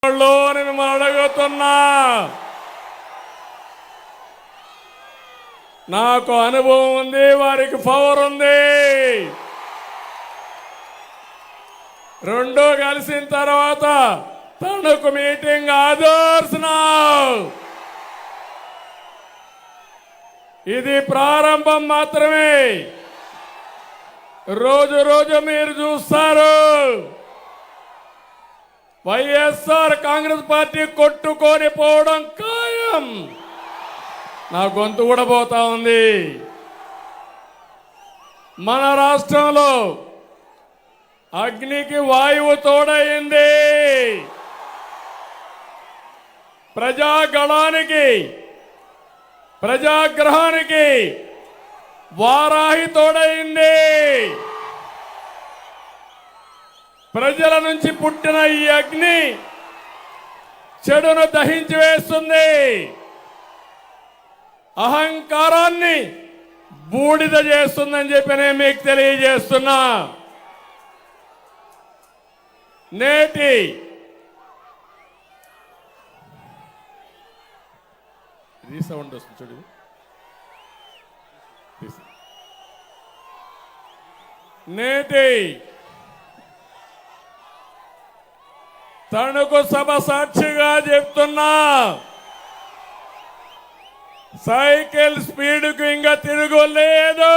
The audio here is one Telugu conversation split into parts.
మిమ్మల్ని అడుగుతున్నా. నాకు అనుభవం ఉంది, వారికి పవర్ ఉంది. రెండో కలిసిన తర్వాత తణుకు మీటింగ్ ఆదర్శ్ ఇది ప్రారంభం మాత్రమే. రోజు రోజు మీరు చూస్తారు వైఎస్ఆర్ కాంగ్రెస్ పార్టీ కొట్టుకొని పోవడం ఖాయం. నా గొంతు కూడా పోతా ఉంది. మన రాష్ట్రంలో అగ్నికి వాయువు తోడైంది. ప్రజాగళానికి ప్రజాగ్రహానికి వారాహి తోడైంది. ప్రజల నుంచి పుట్టిన ఈ అగ్ని చెడును దహించి వేస్తుంది. అహంకారాన్ని బూడిద చేస్తుందని చెప్పి నేను మీకు తెలియజేస్తున్నా. నేటి రీసౌండ్ వస్తుంది చూడు. నేటి తణుకు సభ సాక్షిగా చెప్తున్నా, సైకిల్ స్పీడ్కు ఇంకా తిరుగులేదు.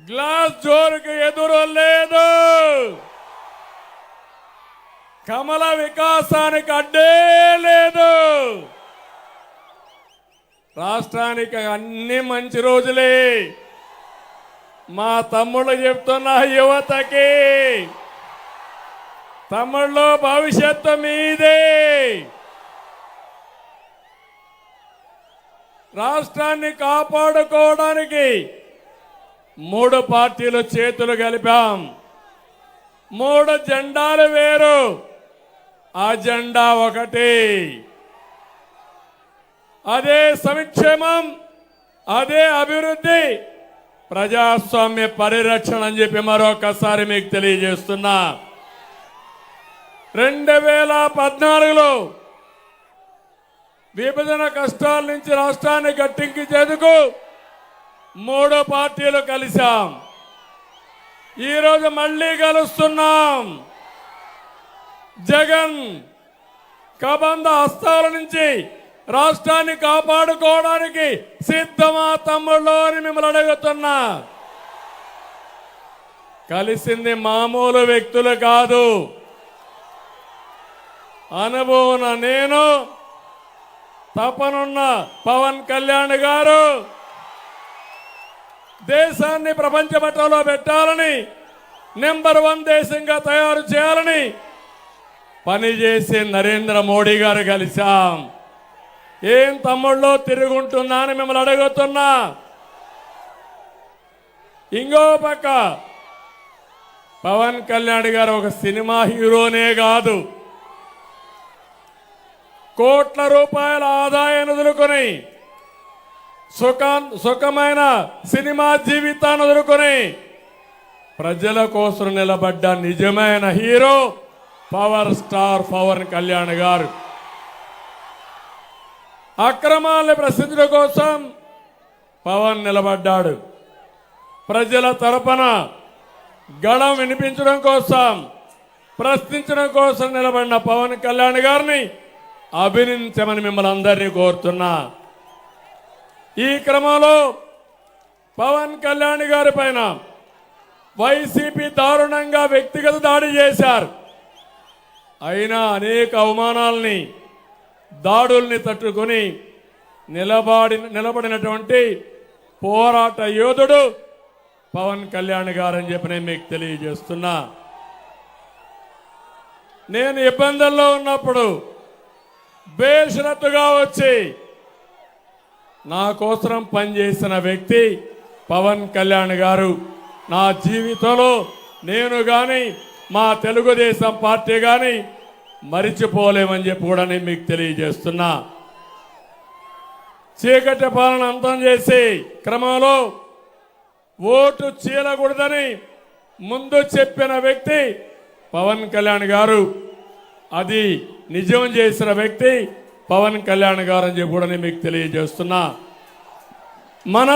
గ్లాస్ జోరుకు ఎదురు లేదు. కమల వికాసానికి అడ్డే లేదు. రాష్ట్రానికి అన్ని మంచి రోజులే. మా తమ్ముళ్ళు చెప్తున్న యువతకి, తమ్ముళ్ళు భవిష్యత్తు మీదే. రాష్ట్రాన్ని కాపాడుకోవడానికి 3 పార్టీలు చేతులు కలిపాం. 3 జెండాలు వేరు, ఆ జెండా ఒకటి. అదే సంక్షేమం, అదే అభివృద్ధి, ప్రజాస్వామ్య పరిరక్షణ అని చెప్పి మరొకసారి మీకు తెలియజేస్తున్నా. 2014లో విభజన కష్టాల నుంచి రాష్ట్రాన్ని గట్టెక్కించేందుకు 3 పార్టీలు కలిశాం. ఈరోజు మళ్ళీ కలుస్తున్నాం. జగన్ కబంధ హస్తాల నుంచి రాష్ట్రాన్ని కాపాడుకోవడానికి సిద్ధమా తమ్ముళ్ళు అని మిమ్మల్ని అడుగుతున్నా. కలిసింది మామూలు వ్యక్తులు కాదు. అనుభవం నేను, తపనున్న పవన్ కళ్యాణ్ గారు, దేశాన్ని ప్రపంచ పటంలో పెట్టాలని, నెంబర్ 1 దేశంగా తయారు చేయాలని పనిచేసే నరేంద్ర మోడీ గారు కలిశాం. ఏం తమ్ముళ్ళు తిరుగుంటున్నా అని మిమ్మల్ని అడుగుతున్నా. ఇంకో పక్క పవన్ కళ్యాణ్ గారు ఒక సినిమా హీరోనే కాదు, కోట్ల రూపాయల ఆదాయాన్ని వదులుకొని సుఖమైన సినిమా జీవితాన్ని వదులుకొని ప్రజల కోసం నిలబడ్డ నిజమైన hero power star Pawan Kalyan గారు. అక్రమాలను ప్రశ్నించడం కోసం పవన్ నిలబడ్డాడు. ప్రజల తరపున గళం వినిపించడం కోసం, ప్రశ్నించడం కోసం నిలబడిన పవన్ కళ్యాణ్ గారిని అభినందించమని మిమ్మల్ని అందరినీ కోరుతున్నా. ఈ క్రమంలో పవన్ కళ్యాణ్ గారి పైన వైసీపీ దారుణంగా వ్యక్తిగత దాడి చేశారు. అయినా అనేక అవమానాలని, దాడుల్ని తట్టుకొని నిలబడినటువంటి పోరాట యోధుడు పవన్ కళ్యాణ్ గారని చెప్పి నేను మీకు తెలియజేస్తున్నా. నేను ఇబ్బందుల్లో ఉన్నప్పుడు బేషరతుగా వచ్చి నా కోసం పనిచేసిన వ్యక్తి పవన్ కళ్యాణ్ గారు. నా జీవితంలో నేను కానీ మా తెలుగుదేశం పార్టీ కానీ మరిచిపోలేమని చెప్పి కూడా నేను మీకు తెలియజేస్తున్నా. చీకటి పాలన అంతం చేసే క్రమంలో ఓటు చీలకూడదని ముందు చెప్పిన వ్యక్తి పవన్ కళ్యాణ్ గారు అది నిజం చేసిన వ్యక్తి పవన్ కళ్యాణ్ గారు అని చెప్పి కూడా నేను మీకు తెలియజేస్తున్నా. మన